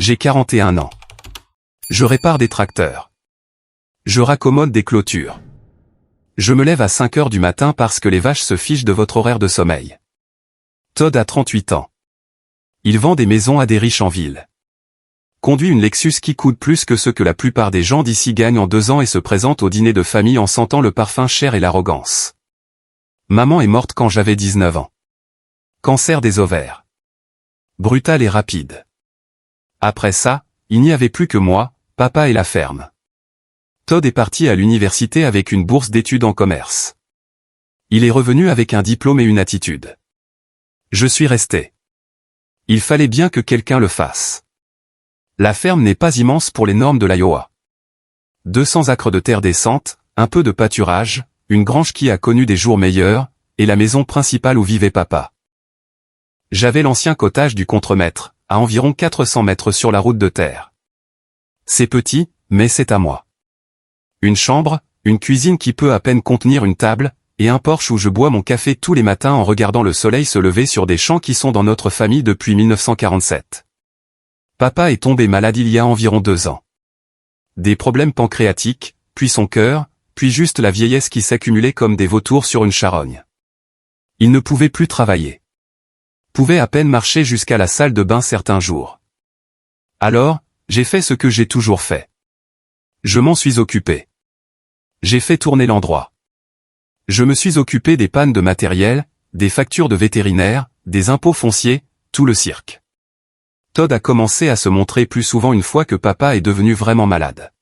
J'ai 41 ans. Je répare des tracteurs. Je raccommode des clôtures. Je me lève à 5 heures du matin parce que les vaches se fichent de votre horaire de sommeil. Todd a 38 ans. Il vend des maisons à des riches en ville. Conduit une Lexus qui coûte plus que ce que la plupart des gens d'ici gagnent en 2 ans et se présente au dîner de famille en sentant le parfum cher et l'arrogance. Maman est morte quand j'avais 19 ans. Cancer des ovaires. Brutal et rapide. Après ça, il n'y avait plus que moi, papa et la ferme. Todd est parti à l'université avec une bourse d'études en commerce. Il est revenu avec un diplôme et une attitude. Je suis resté. Il fallait bien que quelqu'un le fasse. La ferme n'est pas immense pour les normes de l'Iowa. 200 acres de terre décente, un peu de pâturage, une grange qui a connu des jours meilleurs, et la maison principale où vivait papa. J'avais l'ancien cottage du contremaître, à environ 400 mètres sur la route de terre. C'est petit, mais c'est à moi. Une chambre, une cuisine qui peut à peine contenir une table, et un porche où je bois mon café tous les matins en regardant le soleil se lever sur des champs qui sont dans notre famille depuis 1947. Papa est tombé malade il y a environ 2 ans. Des problèmes pancréatiques, puis son cœur, puis juste la vieillesse qui s'accumulait comme des vautours sur une charogne. Il ne pouvait plus travailler. Pouvait à peine marcher jusqu'à la salle de bain certains jours. Alors, j'ai fait ce que j'ai toujours fait. Je m'en suis occupé. J'ai fait tourner l'endroit. Je me suis occupé des pannes de matériel, des factures de vétérinaire, des impôts fonciers, tout le cirque. Todd a commencé à se montrer plus souvent une fois que papa est devenu vraiment malade.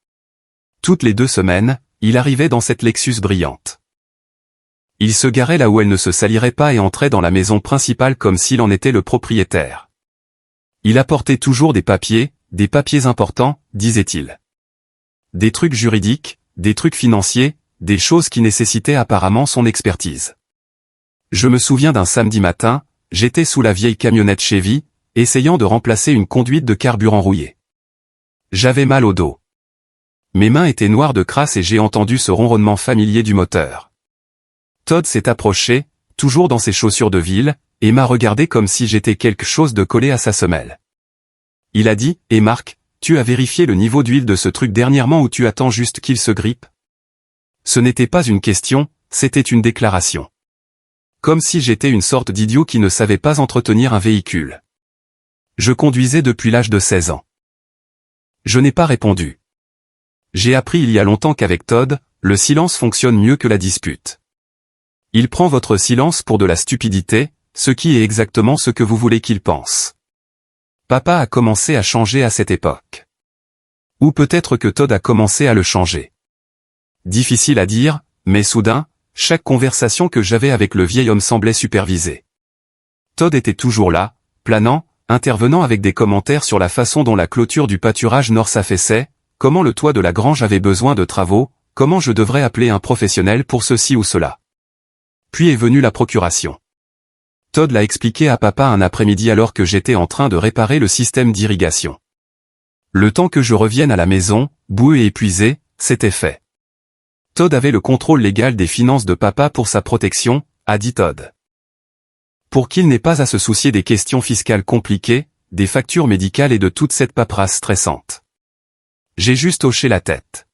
Toutes les 2 semaines, il arrivait dans cette Lexus brillante. Il se garait là où elle ne se salirait pas et entrait dans la maison principale comme s'il en était le propriétaire. Il apportait toujours des papiers importants, disait-il. Des trucs juridiques, des trucs financiers, des choses qui nécessitaient apparemment son expertise. Je me souviens d'un samedi matin, j'étais sous la vieille camionnette Chevy, essayant de remplacer une conduite de carburant rouillée. J'avais mal au dos. Mes mains étaient noires de crasse et j'ai entendu ce ronronnement familier du moteur. Todd s'est approché, toujours dans ses chaussures de ville, et m'a regardé comme si j'étais quelque chose de collé à sa semelle. Il a dit, « Et Marc, tu as vérifié le niveau d'huile de ce truc dernièrement ou tu attends juste qu'il se grippe ?» Ce n'était pas une question, c'était une déclaration. Comme si j'étais une sorte d'idiot qui ne savait pas entretenir un véhicule. Je conduisais depuis l'âge de 16 ans. Je n'ai pas répondu. J'ai appris il y a longtemps qu'avec Todd, le silence fonctionne mieux que la dispute. Il prend votre silence pour de la stupidité, ce qui est exactement ce que vous voulez qu'il pense. Papa a commencé à changer à cette époque. Ou peut-être que Todd a commencé à le changer. Difficile à dire, mais soudain, chaque conversation que j'avais avec le vieil homme semblait supervisée. Todd était toujours là, planant, intervenant avec des commentaires sur la façon dont la clôture du pâturage nord s'affaissait, comment le toit de la grange avait besoin de travaux, comment je devrais appeler un professionnel pour ceci ou cela. Puis est venue la procuration. Todd l'a expliqué à papa un après-midi alors que j'étais en train de réparer le système d'irrigation. Le temps que je revienne à la maison, boueux et épuisé, c'était fait. Todd avait le contrôle légal des finances de papa pour sa protection, a dit Todd. Pour qu'il n'ait pas à se soucier des questions fiscales compliquées, des factures médicales et de toute cette paperasse stressante. J'ai juste hoché la tête.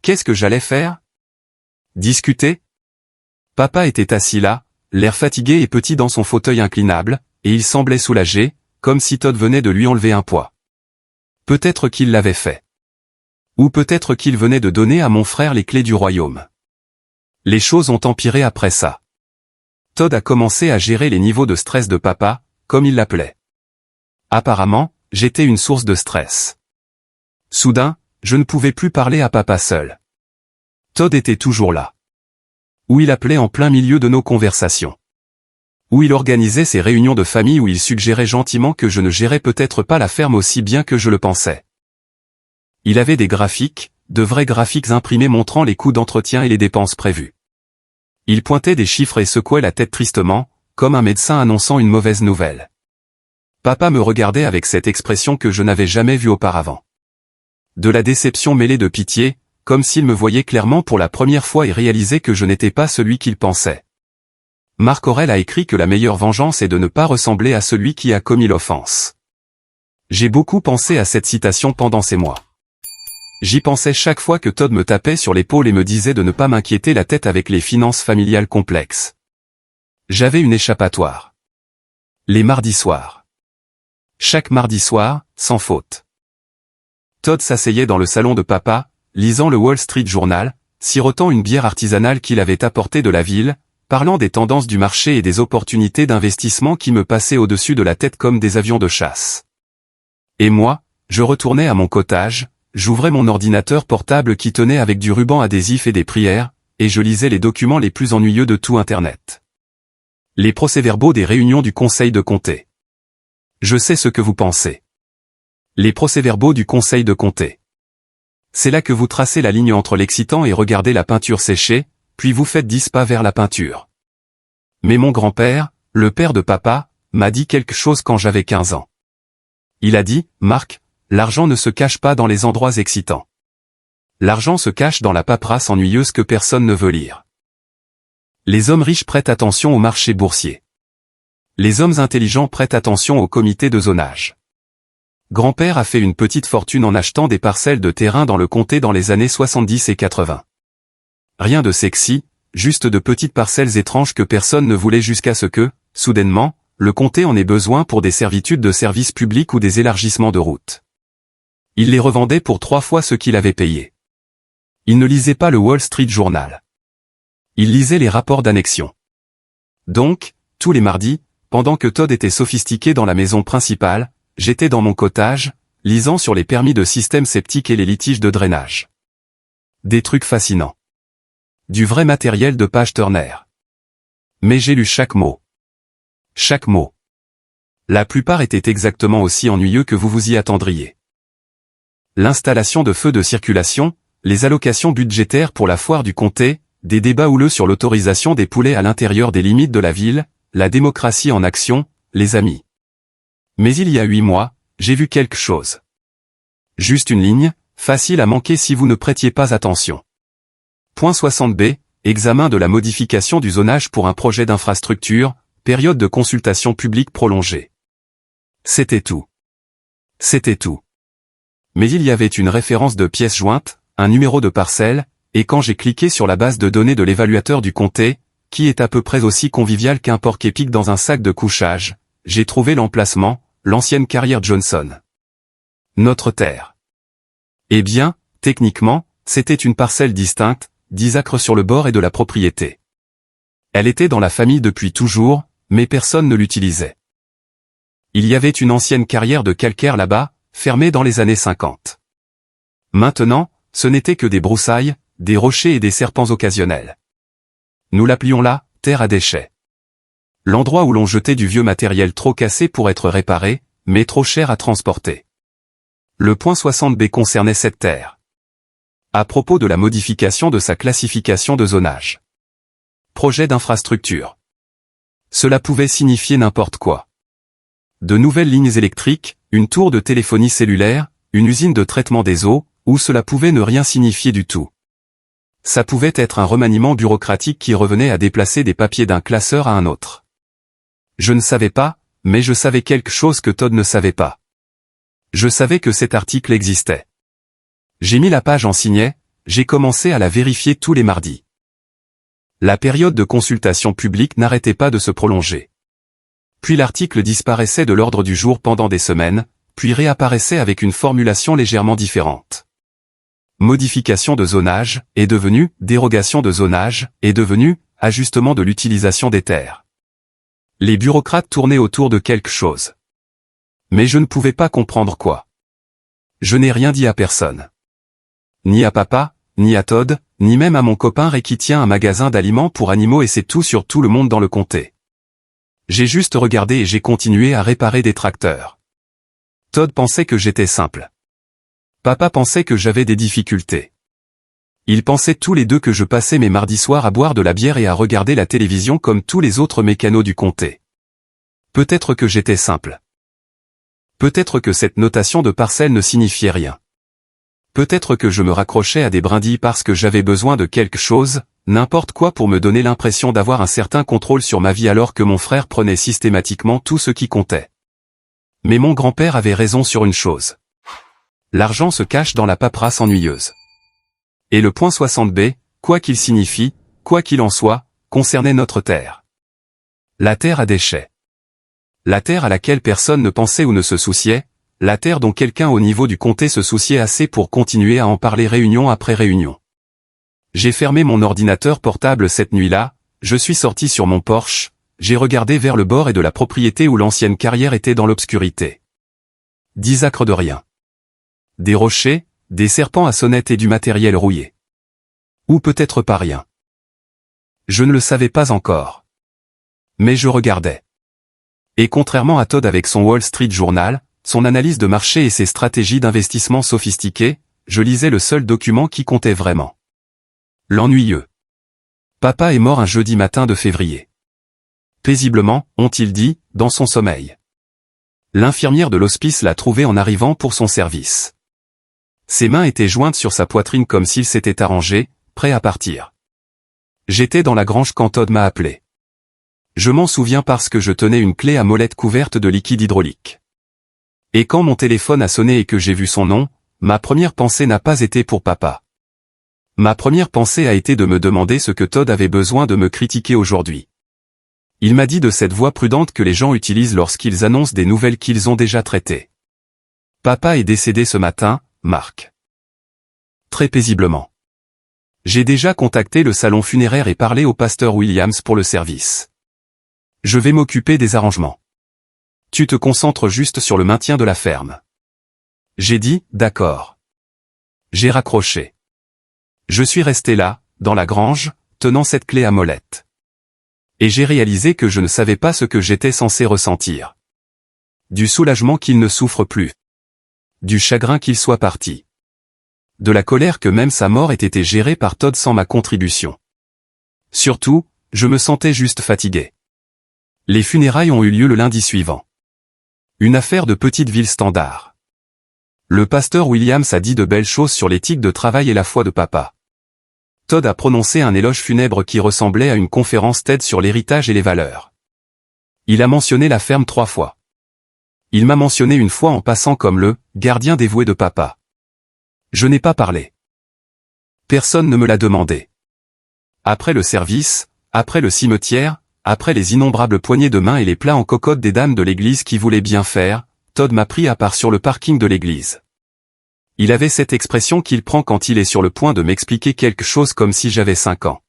Qu'est-ce que j'allais faire? Discuter? Papa était assis là, l'air fatigué et petit dans son fauteuil inclinable, et il semblait soulagé, comme si Todd venait de lui enlever un poids. Peut-être qu'il l'avait fait. Ou peut-être qu'il venait de donner à mon frère les clés du royaume. Les choses ont empiré après ça. Todd a commencé à gérer les niveaux de stress de papa, comme il l'appelait. Apparemment, j'étais une source de stress. Soudain, je ne pouvais plus parler à papa seul. Todd était toujours là. Où il appelait en plein milieu de nos conversations. Où il organisait ses réunions de famille où il suggérait gentiment que je ne gérais peut-être pas la ferme aussi bien que je le pensais. Il avait des graphiques, de vrais graphiques imprimés montrant les coûts d'entretien et les dépenses prévues. Il pointait des chiffres et secouait la tête tristement, comme un médecin annonçant une mauvaise nouvelle. Papa me regardait avec cette expression que je n'avais jamais vue auparavant. De la déception mêlée de pitié, comme s'il me voyait clairement pour la première fois et réalisait que je n'étais pas celui qu'il pensait. Marc Aurèle a écrit que la meilleure vengeance est de ne pas ressembler à celui qui a commis l'offense. J'ai beaucoup pensé à cette citation pendant ces mois. J'y pensais chaque fois que Todd me tapait sur l'épaule et me disait de ne pas m'inquiéter la tête avec les finances familiales complexes. J'avais une échappatoire. Les mardis soirs. Chaque mardi soir, sans faute. Todd s'asseyait dans le salon de papa, lisant le Wall Street Journal, sirotant une bière artisanale qu'il avait apportée de la ville, parlant des tendances du marché et des opportunités d'investissement qui me passaient au-dessus de la tête comme des avions de chasse. Et moi, je retournais à mon cottage, j'ouvrais mon ordinateur portable qui tenait avec du ruban adhésif et des prières, et je lisais les documents les plus ennuyeux de tout Internet. Les procès-verbaux des réunions du conseil de comté. Je sais ce que vous pensez. Les procès-verbaux du conseil de comté. C'est là que vous tracez la ligne entre l'excitant et regardez la peinture sécher, puis vous faites 10 pas vers la peinture. Mais mon grand-père, le père de papa, m'a dit quelque chose quand j'avais 15 ans. Il a dit, Marc, l'argent ne se cache pas dans les endroits excitants. L'argent se cache dans la paperasse ennuyeuse que personne ne veut lire. Les hommes riches prêtent attention au marché boursier. Les hommes intelligents prêtent attention au comité de zonage. Grand-père a fait une petite fortune en achetant des parcelles de terrain dans le comté dans les années 70 et 80. Rien de sexy, juste de petites parcelles étranges que personne ne voulait jusqu'à ce que, soudainement, le comté en ait besoin pour des servitudes de services publics ou des élargissements de routes. Il les revendait pour 3 fois ce qu'il avait payé. Il ne lisait pas le Wall Street Journal. Il lisait les rapports d'annexion. Donc, tous les mardis, pendant que Todd était sophistiqué dans la maison principale, j'étais dans mon cottage, lisant sur les permis de système septique et les litiges de drainage. Des trucs fascinants. Du vrai matériel de page Turner. Mais j'ai lu chaque mot. Chaque mot. La plupart étaient exactement aussi ennuyeux que vous vous y attendriez. L'installation de feux de circulation, les allocations budgétaires pour la foire du comté, des débats houleux sur l'autorisation des poulets à l'intérieur des limites de la ville, la démocratie en action, les amis. Mais il y a 8 mois, j'ai vu quelque chose. Juste une ligne, facile à manquer si vous ne prêtiez pas attention. Point 60b, examen de la modification du zonage pour un projet d'infrastructure, période de consultation publique prolongée. C'était tout. C'était tout. Mais il y avait une référence de pièce jointe, un numéro de parcelle, et quand j'ai cliqué sur la base de données de l'évaluateur du comté, qui est à peu près aussi convivial qu'un porc-épic dans un sac de couchage, j'ai trouvé l'emplacement, l'ancienne carrière Johnson. Notre terre. Eh bien, techniquement, c'était une parcelle distincte, 10 acres sur le bord et de la propriété. Elle était dans la famille depuis toujours, mais personne ne l'utilisait. Il y avait une ancienne carrière de calcaire là-bas, fermée dans les années 50. Maintenant, ce n'était que des broussailles, des rochers et des serpents occasionnels. Nous l'appelions là, terre à déchets. L'endroit où l'on jetait du vieux matériel trop cassé pour être réparé, mais trop cher à transporter. Le point 60b concernait cette terre. À propos de la modification de sa classification de zonage. Projet d'infrastructure. Cela pouvait signifier n'importe quoi. De nouvelles lignes électriques, une tour de téléphonie cellulaire, une usine de traitement des eaux, ou cela pouvait ne rien signifier du tout. Ça pouvait être un remaniement bureaucratique qui revenait à déplacer des papiers d'un classeur à un autre. Je ne savais pas, mais je savais quelque chose que Todd ne savait pas. Je savais que cet article existait. J'ai mis la page en signet, j'ai commencé à la vérifier tous les mardis. La période de consultation publique n'arrêtait pas de se prolonger. Puis l'article disparaissait de l'ordre du jour pendant des semaines, puis réapparaissait avec une formulation légèrement différente. Modification de zonage est devenu dérogation de zonage est devenu ajustement de l'utilisation des terres. Les bureaucrates tournaient autour de quelque chose. Mais je ne pouvais pas comprendre quoi. Je n'ai rien dit à personne. Ni à papa, ni à Todd, ni même à mon copain Ray qui tient un magasin d'aliments pour animaux et c'est tout sur tout le monde dans le comté. J'ai juste regardé et j'ai continué à réparer des tracteurs. Todd pensait que j'étais simple. Papa pensait que j'avais des difficultés. Ils pensaient tous les deux que je passais mes mardis soirs à boire de la bière et à regarder la télévision comme tous les autres mécanos du comté. Peut-être que j'étais simple. Peut-être que cette notation de parcelle ne signifiait rien. Peut-être que je me raccrochais à des brindilles parce que j'avais besoin de quelque chose, n'importe quoi pour me donner l'impression d'avoir un certain contrôle sur ma vie alors que mon frère prenait systématiquement tout ce qui comptait. Mais mon grand-père avait raison sur une chose. L'argent se cache dans la paperasse ennuyeuse. Et le point 60B, quoi qu'il signifie, quoi qu'il en soit, concernait notre terre. La terre à déchets. La terre à laquelle personne ne pensait ou ne se souciait, la terre dont quelqu'un au niveau du comté se souciait assez pour continuer à en parler réunion après réunion. J'ai fermé mon ordinateur portable cette nuit-là, je suis sorti sur mon porche, j'ai regardé vers le bord et de la propriété où l'ancienne carrière était dans l'obscurité. 10 acres de rien. Des rochers, des serpents à sonnettes et du matériel rouillé. Ou peut-être pas rien. Je ne le savais pas encore. Mais je regardais. Et contrairement à Todd avec son Wall Street Journal, son analyse de marché et ses stratégies d'investissement sophistiquées, je lisais le seul document qui comptait vraiment. L'ennuyeux. Papa est mort un jeudi matin de février. Paisiblement, ont-ils dit, dans son sommeil. L'infirmière de l'hospice l'a trouvé en arrivant pour son service. Ses mains étaient jointes sur sa poitrine comme s'il s'était arrangé, prêt à partir. J'étais dans la grange quand Todd m'a appelé. Je m'en souviens parce que je tenais une clé à molette couverte de liquide hydraulique. Et quand mon téléphone a sonné et que j'ai vu son nom, ma première pensée n'a pas été pour papa. Ma première pensée a été de me demander ce que Todd avait besoin de me critiquer aujourd'hui. Il m'a dit de cette voix prudente que les gens utilisent lorsqu'ils annoncent des nouvelles qu'ils ont déjà traitées. Papa est décédé ce matin, Marc. Très paisiblement. J'ai déjà contacté le salon funéraire et parlé au pasteur Williams pour le service. Je vais m'occuper des arrangements. Tu te concentres juste sur le maintien de la ferme. J'ai dit, d'accord. J'ai raccroché. Je suis resté là, dans la grange, tenant cette clé à molette. Et j'ai réalisé que je ne savais pas ce que j'étais censé ressentir. Du soulagement qu'il ne souffre plus. Du chagrin qu'il soit parti. De la colère que même sa mort ait été gérée par Todd sans ma contribution. Surtout, je me sentais juste fatigué. Les funérailles ont eu lieu le lundi suivant. Une affaire de petite ville standard. Le pasteur Williams a dit de belles choses sur l'éthique de travail et la foi de papa. Todd a prononcé un éloge funèbre qui ressemblait à une conférence TED sur l'héritage et les valeurs. Il a mentionné la ferme 3 fois. Il m'a mentionné une fois en passant comme le « gardien dévoué de papa ». Je n'ai pas parlé. Personne ne me l'a demandé. Après le service, après le cimetière, après les innombrables poignées de main et les plats en cocotte des dames de l'église qui voulaient bien faire, Todd m'a pris à part sur le parking de l'église. Il avait cette expression qu'il prend quand il est sur le point de m'expliquer quelque chose comme si j'avais 5 ans.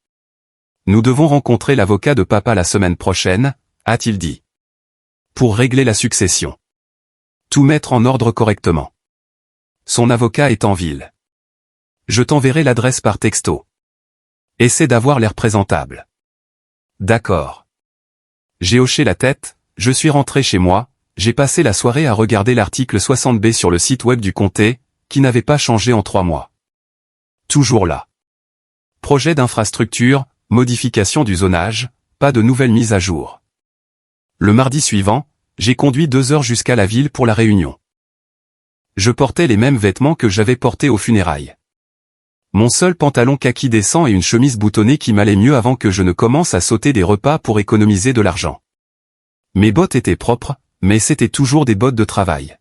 Nous devons rencontrer l'avocat de papa la semaine prochaine, a-t-il dit. Pour régler la succession. Tout mettre en ordre correctement. Son avocat est en ville. Je t'enverrai l'adresse par texto. Essaie d'avoir l'air présentable. D'accord. J'ai hoché la tête, je suis rentré chez moi, j'ai passé la soirée à regarder l'article 60B sur le site web du comté, qui n'avait pas changé en 3 mois. Toujours là. Projet d'infrastructure, modification du zonage, pas de nouvelles mises à jour. Le mardi suivant, j'ai conduit 2 heures jusqu'à la ville pour la réunion. Je portais les mêmes vêtements que j'avais portés aux funérailles. Mon seul pantalon kaki décent et une chemise boutonnée qui m'allait mieux avant que je ne commence à sauter des repas pour économiser de l'argent. Mes bottes étaient propres, mais c'était toujours des bottes de travail.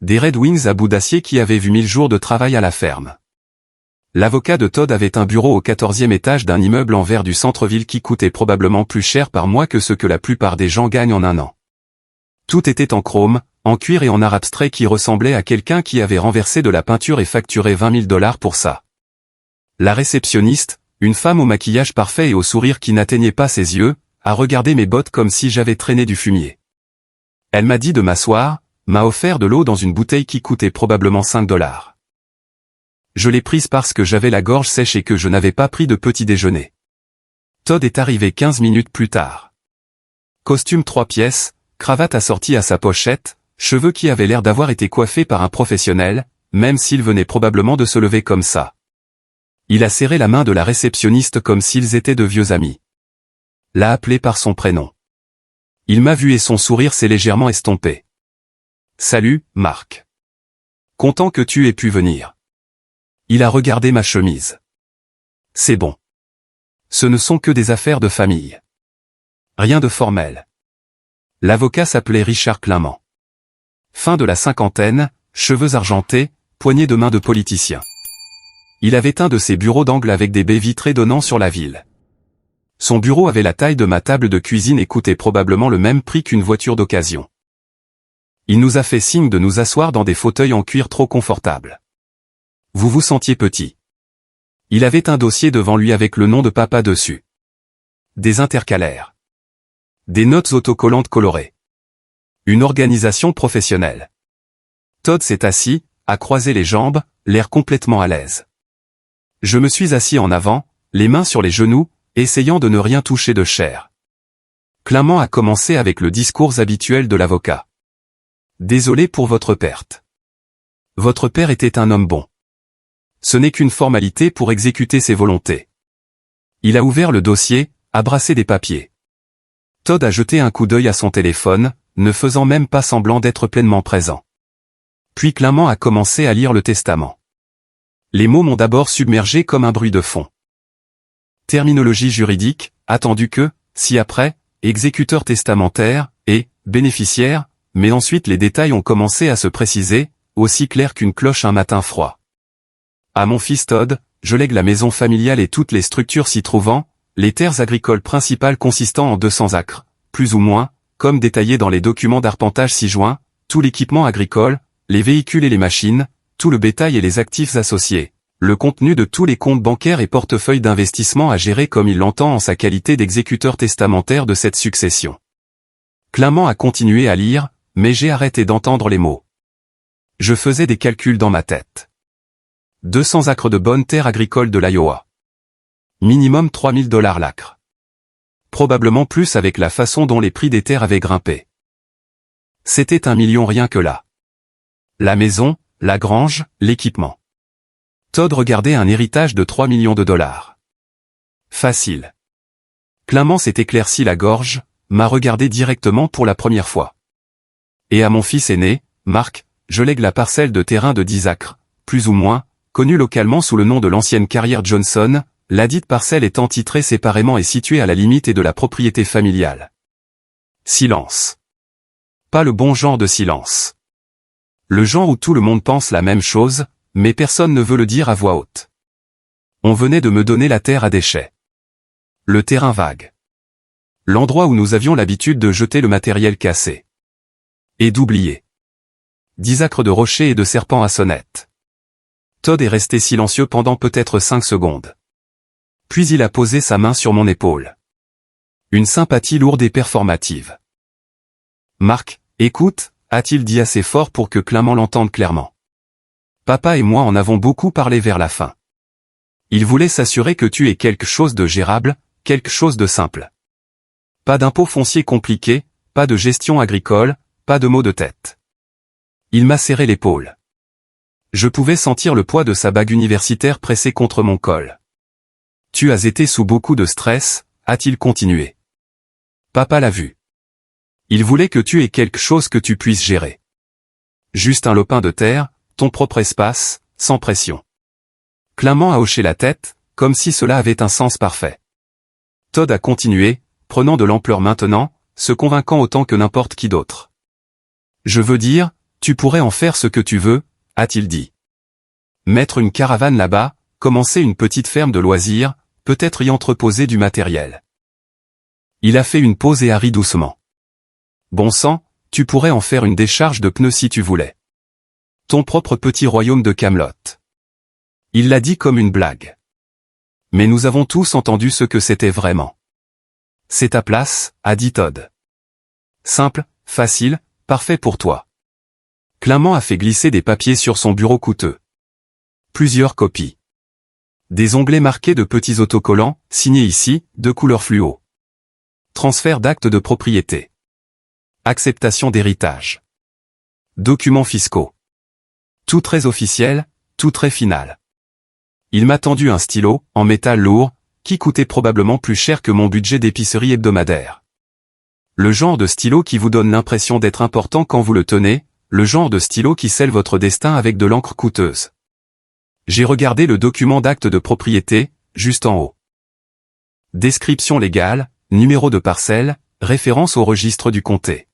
Des Red Wings à bout d'acier qui avaient vu 1000 jours de travail à la ferme. L'avocat de Todd avait un bureau au 14e étage d'un immeuble en verre du centre-ville qui coûtait probablement plus cher par mois que ce que la plupart des gens gagnent en un an. Tout était en chrome, en cuir et en art abstrait qui ressemblait à quelqu'un qui avait renversé de la peinture et facturé 20 000 $ pour ça. La réceptionniste, une femme au maquillage parfait et au sourire qui n'atteignait pas ses yeux, a regardé mes bottes comme si j'avais traîné du fumier. Elle m'a dit de m'asseoir, m'a offert de l'eau dans une bouteille qui coûtait probablement 5 $. Je l'ai prise parce que j'avais la gorge sèche et que je n'avais pas pris de petit déjeuner. Todd est arrivé 15 minutes plus tard. Costume 3 pièces, cravate assortie à sa pochette, cheveux qui avaient l'air d'avoir été coiffés par un professionnel, même s'il venait probablement de se lever comme ça. Il a serré la main de la réceptionniste comme s'ils étaient de vieux amis. L'a appelé par son prénom. Il m'a vu et son sourire s'est légèrement estompé. Salut, Marc. Content que tu aies pu venir. Il a regardé ma chemise. C'est bon. Ce ne sont que des affaires de famille. Rien de formel. L'avocat s'appelait Richard Clément. Fin de la cinquantaine, cheveux argentés, poignée de main de politicien. Il avait un de ses bureaux d'angle avec des baies vitrées donnant sur la ville. Son bureau avait la taille de ma table de cuisine et coûtait probablement le même prix qu'une voiture d'occasion. Il nous a fait signe de nous asseoir dans des fauteuils en cuir trop confortables. Vous vous sentiez petit. Il avait un dossier devant lui avec le nom de papa dessus. Des intercalaires. Des notes autocollantes colorées. Une organisation professionnelle. Todd s'est assis, a croisé les jambes, l'air complètement à l'aise. Je me suis assis en avant, les mains sur les genoux, essayant de ne rien toucher de chair. Clément a commencé avec le discours habituel de l'avocat. Désolé pour votre perte. Votre père était un homme bon. Ce n'est qu'une formalité pour exécuter ses volontés. Il a ouvert le dossier, a brassé des papiers. Todd a jeté un coup d'œil à son téléphone, ne faisant même pas semblant d'être pleinement présent. Puis Clément a commencé à lire le testament. Les mots m'ont d'abord submergé comme un bruit de fond. Terminologie juridique, attendu que, ci-après, exécuteur testamentaire, et, bénéficiaire, mais ensuite les détails ont commencé à se préciser, aussi clairs qu'une cloche un matin froid. À mon fils Todd, je lègue la maison familiale et toutes les structures s'y trouvant, les terres agricoles principales consistant en 200 acres, plus ou moins, comme détaillé dans les documents d'arpentage ci-joints, tout l'équipement agricole, les véhicules et les machines, tout le bétail et les actifs associés, le contenu de tous les comptes bancaires et portefeuilles d'investissement à gérer comme il l'entend en sa qualité d'exécuteur testamentaire de cette succession. Clément a continué à lire, mais j'ai arrêté d'entendre les mots. Je faisais des calculs dans ma tête. 200 acres de bonnes terres agricoles de l'Iowa. Minimum $3 000 l'acre. Probablement plus avec la façon dont les prix des terres avaient grimpé. C'était 1 million rien que là. La maison, la grange, l'équipement. Todd regardait un héritage de 3 millions de dollars. Facile. Clément s'est éclairci la gorge, m'a regardé directement pour la première fois. Et à mon fils aîné, Marc, je lègue la parcelle de terrain de 10 acres, plus ou moins, connue localement sous le nom de l'ancienne carrière Johnson, ladite parcelle étant titrée séparément et située à la limite et de la propriété familiale. Silence. Pas le bon genre de silence. Le genre où tout le monde pense la même chose, mais personne ne veut le dire à voix haute. On venait de me donner la terre à déchets. Le terrain vague. L'endroit où nous avions l'habitude de jeter le matériel cassé. Et d'oublier. 10 acres de rochers et de serpents à sonnette. Todd est resté silencieux pendant peut-être 5 secondes. Puis il a posé sa main sur mon épaule. Une sympathie lourde et performative. Marc, écoute, a-t-il dit assez fort pour que Clément l'entende clairement. Papa et moi en avons beaucoup parlé vers la fin. Il voulait s'assurer que tu aies quelque chose de gérable, quelque chose de simple. Pas d'impôt foncier compliqué, pas de gestion agricole, pas de maux de tête. Il m'a serré l'épaule. Je pouvais sentir le poids de sa bague universitaire pressée contre mon col. Tu as été sous beaucoup de stress, a-t-il continué. Papa l'a vu. Il voulait que tu aies quelque chose que tu puisses gérer. Juste un lopin de terre, ton propre espace, sans pression. Clément a hoché la tête, comme si cela avait un sens parfait. Todd a continué, prenant de l'ampleur maintenant, se convainquant autant que n'importe qui d'autre. Je veux dire, tu pourrais en faire ce que tu veux, a-t-il dit. Mettre une caravane là-bas, commencer une petite ferme de loisirs, peut-être y entreposer du matériel. Il a fait une pause et a ri doucement. Bon sang, tu pourrais en faire une décharge de pneus si tu voulais. Ton propre petit royaume de Camelot. Il l'a dit comme une blague. Mais nous avons tous entendu ce que c'était vraiment. C'est ta place, a dit Todd. Simple, facile, parfait pour toi. Clément a fait glisser des papiers sur son bureau coûteux. Plusieurs copies. Des onglets marqués de petits autocollants, signés ici, de couleur fluo. Transfert d'actes de propriété. Acceptation d'héritage. Documents fiscaux. Tout très officiel, tout très final. Il m'a tendu un stylo, en métal lourd, qui coûtait probablement plus cher que mon budget d'épicerie hebdomadaire. Le genre de stylo qui vous donne l'impression d'être important quand vous le tenez, le genre de stylo qui scelle votre destin avec de l'encre coûteuse. J'ai regardé le document d'acte de propriété, juste en haut. Description légale, numéro de parcelle, référence au registre du comté.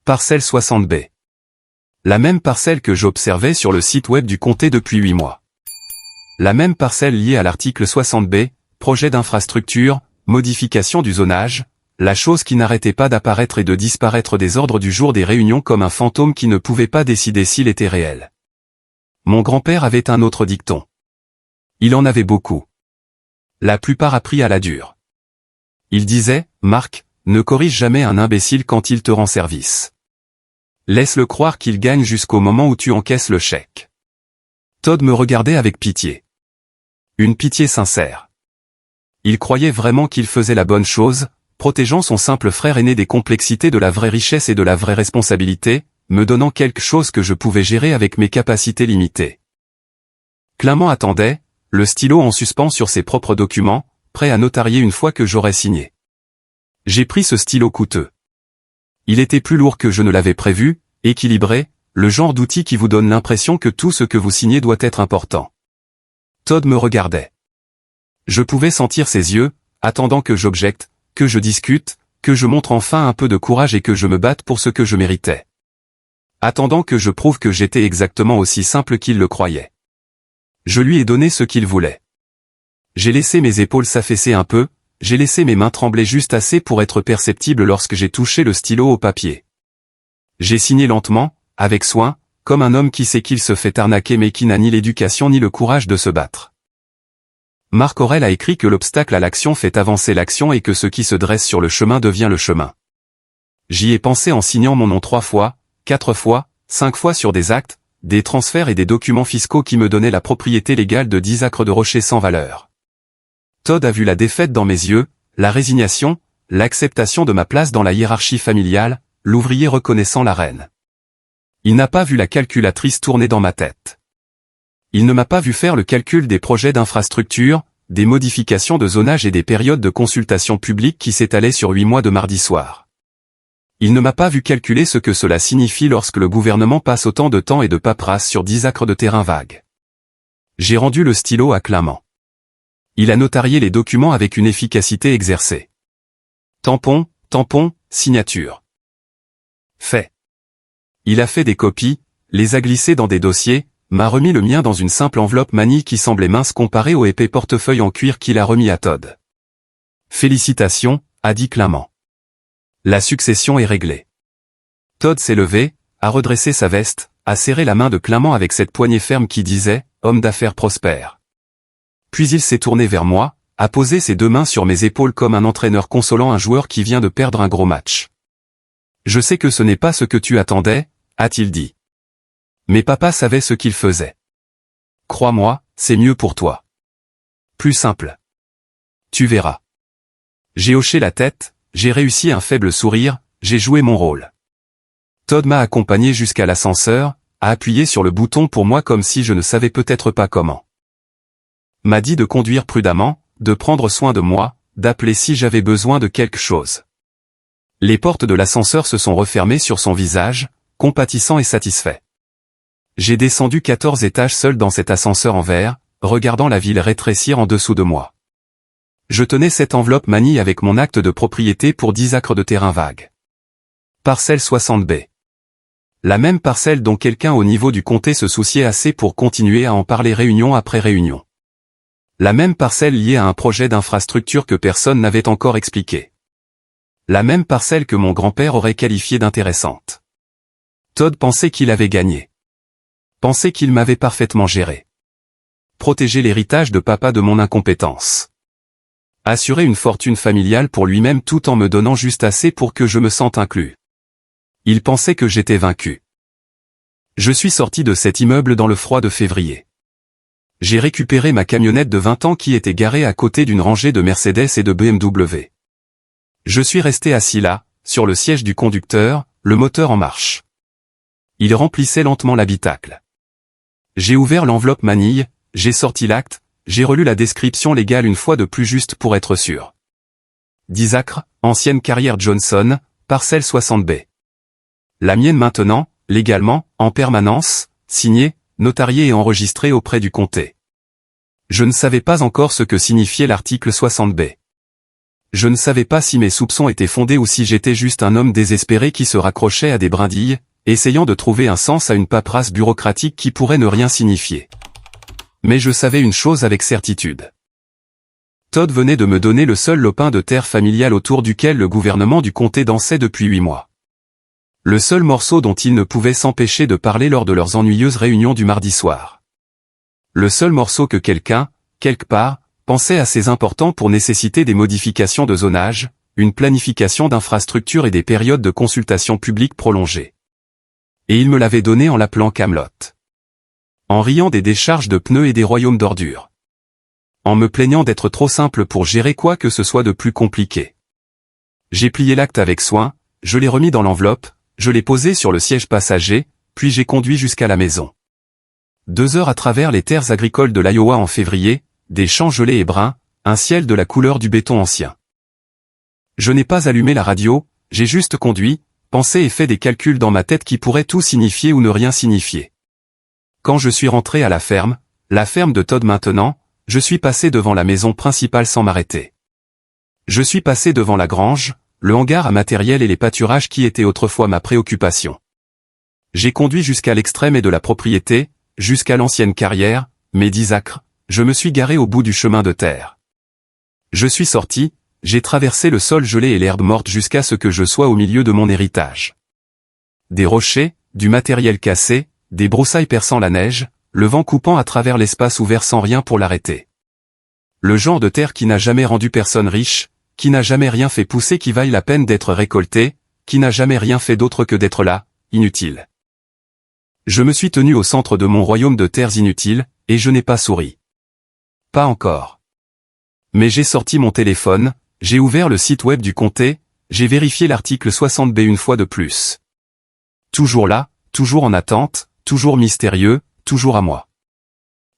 Parcelle 60B. La même parcelle que j'observais sur le site web du comté depuis 8 mois. La même parcelle liée à l'article 60B, projet d'infrastructure, modification du zonage, la chose qui n'arrêtait pas d'apparaître et de disparaître des ordres du jour des réunions comme un fantôme qui ne pouvait pas décider s'il était réel. Mon grand-père avait un autre dicton. Il en avait beaucoup. La plupart appris à la dure. Il disait, Marc, ne corrige jamais un imbécile quand il te rend service. Laisse-le croire qu'il gagne jusqu'au moment où tu encaisses le chèque. Todd me regardait avec pitié. Une pitié sincère. Il croyait vraiment qu'il faisait la bonne chose, protégeant son simple frère aîné des complexités de la vraie richesse et de la vraie responsabilité, me donnant quelque chose que je pouvais gérer avec mes capacités limitées. Clément attendait, le stylo en suspens sur ses propres documents, prêt à notarier une fois que j'aurais signé. J'ai pris ce stylo coûteux. Il était plus lourd que je ne l'avais prévu, équilibré, le genre d'outil qui vous donne l'impression que tout ce que vous signez doit être important. Todd me regardait. Je pouvais sentir ses yeux, attendant que j'objecte, que je discute, que je montre enfin un peu de courage et que je me batte pour ce que je méritais. Attendant que je prouve que j'étais exactement aussi simple qu'il le croyait. Je lui ai donné ce qu'il voulait. J'ai laissé mes épaules s'affaisser un peu, j'ai laissé mes mains trembler juste assez pour être perceptible lorsque j'ai touché le stylo au papier. J'ai signé lentement, avec soin, comme un homme qui sait qu'il se fait arnaquer mais qui n'a ni l'éducation ni le courage de se battre. Marc Aurèle a écrit que l'obstacle à l'action fait avancer l'action et que ce qui se dresse sur le chemin devient le chemin. J'y ai pensé en signant mon nom 3 fois, 4 fois, 5 fois sur des actes, des transferts et des documents fiscaux qui me donnaient la propriété légale de 10 acres de rochers sans valeur. Todd a vu la défaite dans mes yeux, la résignation, l'acceptation de ma place dans la hiérarchie familiale, l'ouvrier reconnaissant la reine. Il n'a pas vu la calculatrice tourner dans ma tête. Il ne m'a pas vu faire le calcul des projets d'infrastructure, des modifications de zonage et des périodes de consultation publique qui s'étalaient sur 8 mois de mardi soir. Il ne m'a pas vu calculer ce que cela signifie lorsque le gouvernement passe autant de temps et de paperasse sur 10 acres de terrain vague. J'ai rendu le stylo à Clément. Il a notarié les documents avec une efficacité exercée. Tampon, tampon, signature. Fait. Il a fait des copies, les a glissées dans des dossiers, m'a remis le mien dans une simple enveloppe manille qui semblait mince comparée au épais portefeuille en cuir qu'il a remis à Todd. Félicitations, a dit Clément. La succession est réglée. Todd s'est levé, a redressé sa veste, a serré la main de Clément avec cette poignée ferme qui disait « Homme d'affaires prospère ». Puis il s'est tourné vers moi, a posé ses 2 mains sur mes épaules comme un entraîneur consolant un joueur qui vient de perdre un gros match. « Je sais que ce n'est pas ce que tu attendais », a-t-il dit. Mais papa savait ce qu'il faisait. Crois-moi, c'est mieux pour toi. Plus simple. Tu verras. J'ai hoché la tête, j'ai réussi un faible sourire, j'ai joué mon rôle. Todd m'a accompagné jusqu'à l'ascenseur, a appuyé sur le bouton pour moi comme si je ne savais peut-être pas comment. M'a dit de conduire prudemment, de prendre soin de moi, d'appeler si j'avais besoin de quelque chose. Les portes de l'ascenseur se sont refermées sur son visage, compatissant et satisfait. J'ai descendu 14 étages seul dans cet ascenseur en verre, regardant la ville rétrécir en dessous de moi. Je tenais cette enveloppe manille avec mon acte de propriété pour 10 acres de terrain vague. Parcelle 60B. La même parcelle dont quelqu'un au niveau du comté se souciait assez pour continuer à en parler réunion après réunion. La même parcelle liée à un projet d'infrastructure que personne n'avait encore expliqué. La même parcelle que mon grand-père aurait qualifiée d'intéressante. Todd pensait qu'il avait gagné. Pensait qu'il m'avait parfaitement géré. Protéger l'héritage de papa de mon incompétence. Assurer une fortune familiale pour lui-même tout en me donnant juste assez pour que je me sente inclus. Il pensait que j'étais vaincu. Je suis sorti de cet immeuble dans le froid de février. J'ai récupéré ma camionnette de 20 ans qui était garée à côté d'une rangée de Mercedes et de BMW. Je suis resté assis là, sur le siège du conducteur, le moteur en marche. Il remplissait lentement l'habitacle. J'ai ouvert l'enveloppe manille, j'ai sorti l'acte, j'ai relu la description légale une fois de plus juste pour être sûr. 10 acres, ancienne carrière Johnson, parcelle 60B. La mienne maintenant, légalement, en permanence, signée, notariée et enregistrée auprès du comté. Je ne savais pas encore ce que signifiait l'article 60B. Je ne savais pas si mes soupçons étaient fondés ou si j'étais juste un homme désespéré qui se raccrochait à des brindilles, essayant de trouver un sens à une paperasse bureaucratique qui pourrait ne rien signifier. Mais je savais une chose avec certitude. Todd venait de me donner le seul lopin de terre familial autour duquel le gouvernement du comté dansait depuis 8 mois. Le seul morceau dont il ne pouvait s'empêcher de parler lors de leurs ennuyeuses réunions du mardi soir. Le seul morceau que quelqu'un, quelque part, pensait assez important pour nécessiter des modifications de zonage, une planification d'infrastructures et des périodes de consultation publique prolongées. Et il me l'avait donné en l'appelant Camelot. En riant des décharges de pneus et des royaumes d'ordures. En me plaignant d'être trop simple pour gérer quoi que ce soit de plus compliqué. J'ai plié l'acte avec soin, je l'ai remis dans l'enveloppe, je l'ai posé sur le siège passager, puis j'ai conduit jusqu'à la maison. 2 heures à travers les terres agricoles de l'Iowa en février, des champs gelés et bruns, un ciel de la couleur du béton ancien. Je n'ai pas allumé la radio, j'ai juste conduit, pensé et fait des calculs dans ma tête qui pourraient tout signifier ou ne rien signifier. Quand je suis rentré à la ferme de Todd maintenant, je suis passé devant la maison principale sans m'arrêter. Je suis passé devant la grange, le hangar à matériel et les pâturages qui étaient autrefois ma préoccupation. J'ai conduit jusqu'à l'extrême de la propriété, jusqu'à l'ancienne carrière, mes 10 acres, je me suis garé au bout du chemin de terre. Je suis sorti, j'ai traversé le sol gelé et l'herbe morte jusqu'à ce que je sois au milieu de mon héritage. Des rochers, du matériel cassé, des broussailles perçant la neige, le vent coupant à travers l'espace ouvert sans rien pour l'arrêter. Le genre de terre qui n'a jamais rendu personne riche, qui n'a jamais rien fait pousser qui vaille la peine d'être récolté, qui n'a jamais rien fait d'autre que d'être là, inutile. Je me suis tenu au centre de mon royaume de terres inutiles, et je n'ai pas souri. Pas encore. Mais j'ai sorti mon téléphone, j'ai ouvert le site web du comté, j'ai vérifié l'article 60B une fois de plus. Toujours là, toujours en attente, toujours mystérieux, toujours à moi.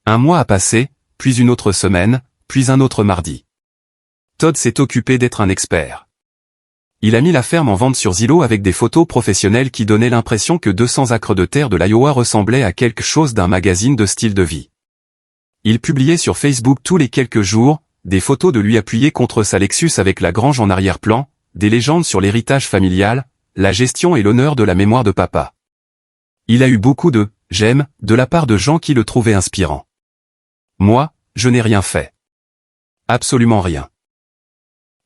Un mois a passé, puis une autre semaine, puis un autre mardi. Todd s'est occupé d'être un expert. Il a mis la ferme en vente sur Zillow avec des photos professionnelles qui donnaient l'impression que 200 acres de terre de l'Iowa ressemblaient à quelque chose d'un magazine de style de vie. Il publiait sur Facebook tous les quelques jours, des photos de lui appuyé contre sa Lexus avec la grange en arrière-plan, des légendes sur l'héritage familial, la gestion et l'honneur de la mémoire de papa. Il a eu beaucoup de « j'aime » de la part de gens qui le trouvaient inspirant. Moi, je n'ai rien fait. Absolument rien.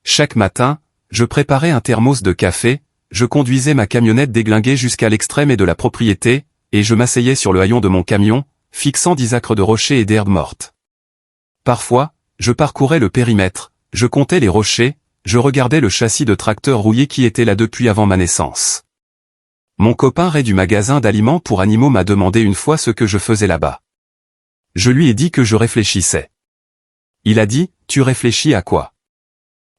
Chaque matin, je préparais un thermos de café, je conduisais ma camionnette déglinguée jusqu'à l'extrême de la propriété, et je m'asseyais sur le haillon de mon camion, fixant 10 acres de rochers et d'herbes mortes. Parfois, je parcourais le périmètre, je comptais les rochers, je regardais le châssis de tracteur rouillé qui était là depuis avant ma naissance. Mon copain Ray du magasin d'aliments pour animaux m'a demandé une fois ce que je faisais là-bas. Je lui ai dit que je réfléchissais. Il a dit, « Tu réfléchis à quoi ?»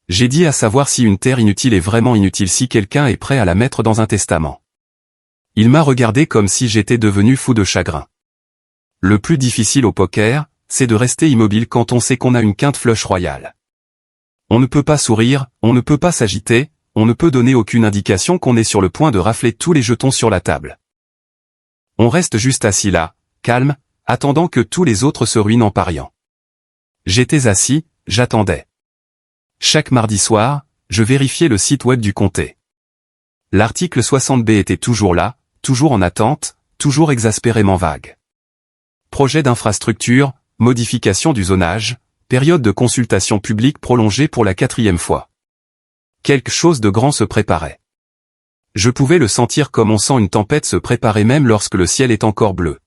J'ai dit à savoir si une terre inutile est vraiment inutile si quelqu'un est prêt à la mettre dans un testament. Il m'a regardé comme si j'étais devenu fou de chagrin. Le plus difficile au poker, c'est de rester immobile quand on sait qu'on a une quinte flush royale. On ne peut pas sourire, on ne peut pas s'agiter, on ne peut donner aucune indication qu'on est sur le point de rafler tous les jetons sur la table. On reste juste assis là, calme, attendant que tous les autres se ruinent en pariant. J'étais assis, j'attendais. Chaque mardi soir, je vérifiais le site web du comté. L'article 60B était toujours là, toujours en attente, toujours exaspérément vague. Projet d'infrastructure, modification du zonage, période de consultation publique prolongée pour la 4e fois. Quelque chose de grand se préparait. Je pouvais le sentir comme on sent une tempête se préparer même lorsque le ciel est encore bleu.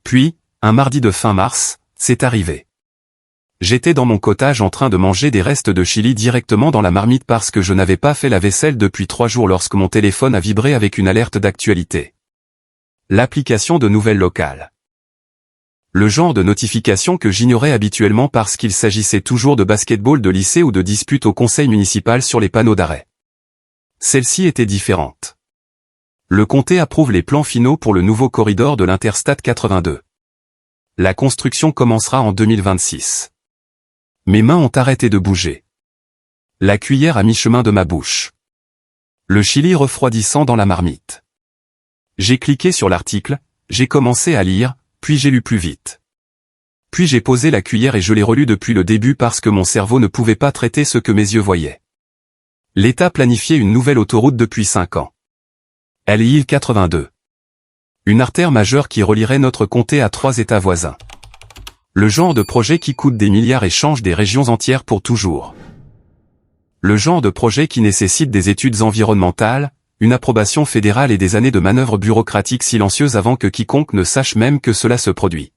Puis, un mardi de fin mars, c'est arrivé. J'étais dans mon cottage en train de manger des restes de chili directement dans la marmite parce que je n'avais pas fait la vaisselle depuis 3 jours lorsque mon téléphone a vibré avec une alerte d'actualité. L'application de nouvelles locales. Le genre de notification que j'ignorais habituellement parce qu'il s'agissait toujours de basketball de lycée ou de disputes au conseil municipal sur les panneaux d'arrêt. Celle-ci était différente. Le comté approuve les plans finaux pour le nouveau corridor de l'Interstate 82. La construction commencera en 2026. Mes mains ont arrêté de bouger. La cuillère à mi-chemin de ma bouche. Le chili refroidissant dans la marmite. J'ai cliqué sur l'article, j'ai commencé à lire, puis j'ai lu plus vite. Puis j'ai posé la cuillère et je l'ai relu depuis le début parce que mon cerveau ne pouvait pas traiter ce que mes yeux voyaient. L'État planifiait une nouvelle autoroute depuis 5 ans. LIL 82. Une artère majeure qui relierait notre comté à 3 États voisins. Le genre de projet qui coûte des milliards et change des régions entières pour toujours. Le genre de projet qui nécessite des études environnementales, une approbation fédérale et des années de manœuvres bureaucratiques silencieuses avant que quiconque ne sache même que cela se produit.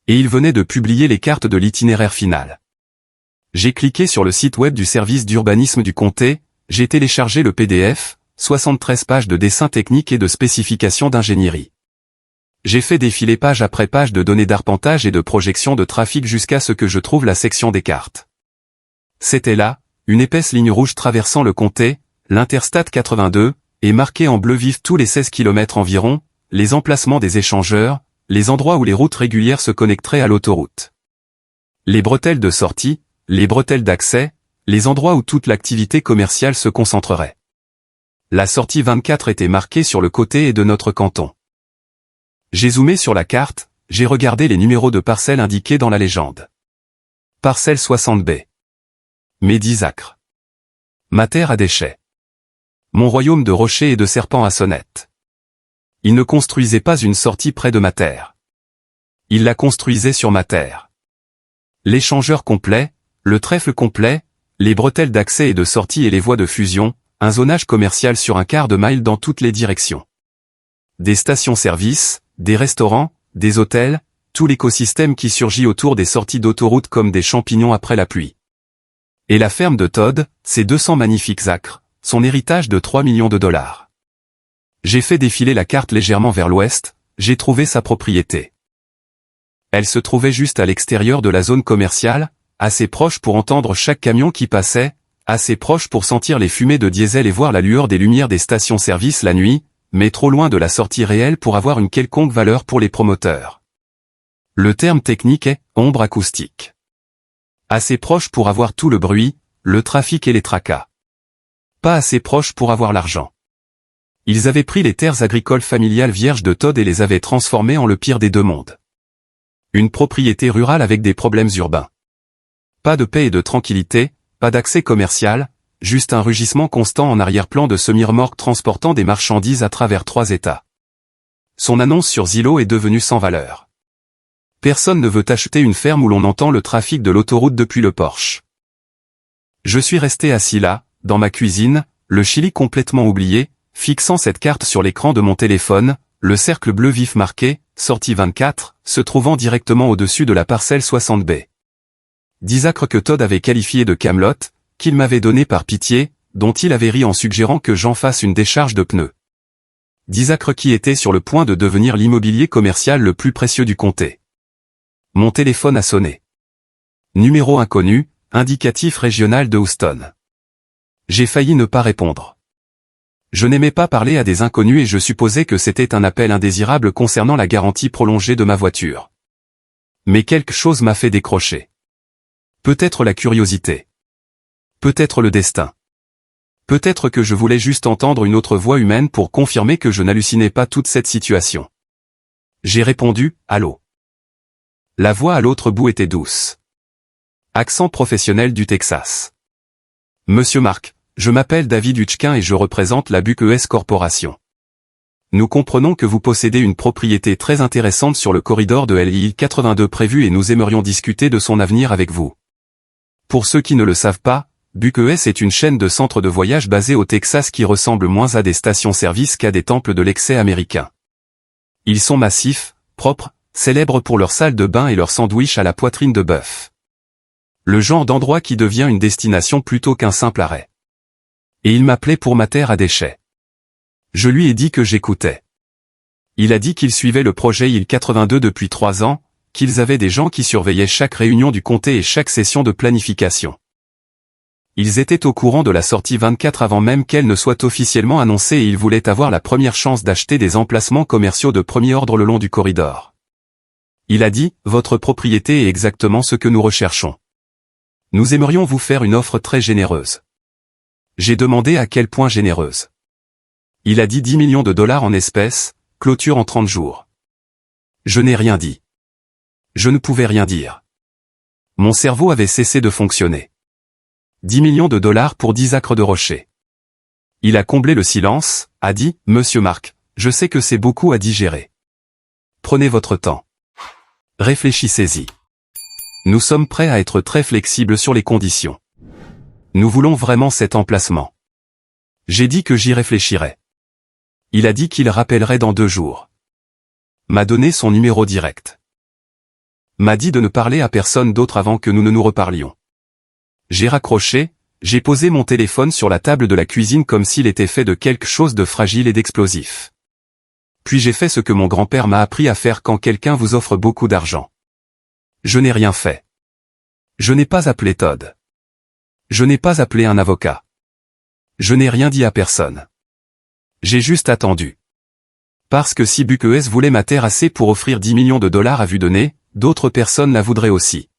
Et il venait de publier les cartes de l'itinéraire final. J'ai cliqué sur le site web du service d'urbanisme du comté, j'ai téléchargé le PDF, 73 pages de dessins techniques et de spécifications d'ingénierie. J'ai fait défiler page après page de données d'arpentage et de projection de trafic jusqu'à ce que je trouve la section des cartes. C'était là, une épaisse ligne rouge traversant le comté, l'Interstat 82, et marqué en bleu vif tous les 16 km environ, les emplacements des échangeurs, les endroits où les routes régulières se connecteraient à l'autoroute. Les bretelles de sortie, les bretelles d'accès, les endroits où toute l'activité commerciale se concentrerait. La sortie 24 était marquée sur le côté et de notre canton. J'ai zoomé sur la carte, j'ai regardé les numéros de parcelles indiqués dans la légende. Parcelle 60B. Mes 10 acres. Ma terre à déchets. Mon royaume de rochers et de serpents à sonnettes. Il ne construisait pas une sortie près de ma terre. Il la construisait sur ma terre. L'échangeur complet, le trèfle complet, les bretelles d'accès et de sortie et les voies de fusion, un zonage commercial sur un quart de mile dans toutes les directions. Des stations-service, des restaurants, des hôtels, tout l'écosystème qui surgit autour des sorties d'autoroute comme des champignons après la pluie. Et la ferme de Todd, ses 200 magnifiques acres, son héritage de 3 millions de dollars. J'ai fait défiler la carte légèrement vers l'ouest, j'ai trouvé sa propriété. Elle se trouvait juste à l'extérieur de la zone commerciale, assez proche pour entendre chaque camion qui passait, assez proche pour sentir les fumées de diesel et voir la lueur des lumières des stations-service la nuit, mais trop loin de la sortie réelle pour avoir une quelconque valeur pour les promoteurs. Le terme technique est « ombre acoustique ». Assez proche pour avoir tout le bruit, le trafic et les tracas. Pas assez proche pour avoir l'argent. Ils avaient pris les terres agricoles familiales vierges de Todd et les avaient transformées en le pire des deux mondes. Une propriété rurale avec des problèmes urbains. Pas de paix et de tranquillité, pas d'accès commercial, juste un rugissement constant en arrière-plan de semi-remorques transportant des marchandises à travers 3 États. Son annonce sur Zillow est devenue sans valeur. Personne ne veut acheter une ferme où l'on entend le trafic de l'autoroute depuis le porche. Je suis resté assis là, dans ma cuisine, le chili complètement oublié, fixant cette carte sur l'écran de mon téléphone, le cercle bleu vif marqué, sortie 24, se trouvant directement au-dessus de la parcelle 60B. 10 acres que Todd avait qualifiés de Camelot, qu'il m'avait donné par pitié, dont il avait ri en suggérant que j'en fasse une décharge de pneus. 10 acres qui étaient sur le point de devenir l'immobilier commercial le plus précieux du comté. Mon téléphone a sonné. Numéro inconnu, indicatif régional de Houston. J'ai failli ne pas répondre. Je n'aimais pas parler à des inconnus et je supposais que c'était un appel indésirable concernant la garantie prolongée de ma voiture. Mais quelque chose m'a fait décrocher. Peut-être la curiosité. Peut-être le destin. Peut-être que je voulais juste entendre une autre voix humaine pour confirmer que je n'hallucinais pas toute cette situation. J'ai répondu, allô. La voix à l'autre bout était douce. Accent professionnel du Texas. Monsieur Mark, je m'appelle David Hutchkin et je représente la BUC-ES Corporation. Nous comprenons que vous possédez une propriété très intéressante sur le corridor de LIL 82 prévu et nous aimerions discuter de son avenir avec vous. Pour ceux qui ne le savent pas, BUC-ES est une chaîne de centres de voyage basée au Texas qui ressemble moins à des stations-service qu'à des temples de l'excès américains. Ils sont massifs, propres, célèbres pour leurs salles de bain et leurs sandwichs à la poitrine de bœuf. Le genre d'endroit qui devient une destination plutôt qu'un simple arrêt. Et il m'appelait pour ma terre à déchets. Je lui ai dit que j'écoutais. Il a dit qu'il suivait le projet IL 82 depuis 3 ans, qu'ils avaient des gens qui surveillaient chaque réunion du comté et chaque session de planification. Ils étaient au courant de la sortie 24 avant même qu'elle ne soit officiellement annoncée et ils voulaient avoir la première chance d'acheter des emplacements commerciaux de premier ordre le long du corridor. Il a dit, votre propriété est exactement ce que nous recherchons. Nous aimerions vous faire une offre très généreuse. J'ai demandé à quel point généreuse. Il a dit 10 millions de dollars en espèces, clôture en 30 jours. Je n'ai rien dit. Je ne pouvais rien dire. Mon cerveau avait cessé de fonctionner. 10 millions de dollars pour 10 acres de rochers. Il a comblé le silence, a dit, Monsieur Mark, je sais que c'est beaucoup à digérer. Prenez votre temps. Réfléchissez-y. Nous sommes prêts à être très flexibles sur les conditions. Nous voulons vraiment cet emplacement. J'ai dit que j'y réfléchirais. Il a dit qu'il rappellerait dans 2 jours. M'a donné son numéro direct. M'a dit de ne parler à personne d'autre avant que nous ne nous reparlions. J'ai raccroché, j'ai posé mon téléphone sur la table de la cuisine comme s'il était fait de quelque chose de fragile et d'explosif. Puis j'ai fait ce que mon grand-père m'a appris à faire quand quelqu'un vous offre beaucoup d'argent. Je n'ai rien fait. Je n'ai pas appelé Todd. Je n'ai pas appelé un avocat. Je n'ai rien dit à personne. J'ai juste attendu. Parce que si Bucqueès voulait ma terre assez pour offrir 10 millions de dollars à vue de nez, d'autres personnes la voudraient aussi.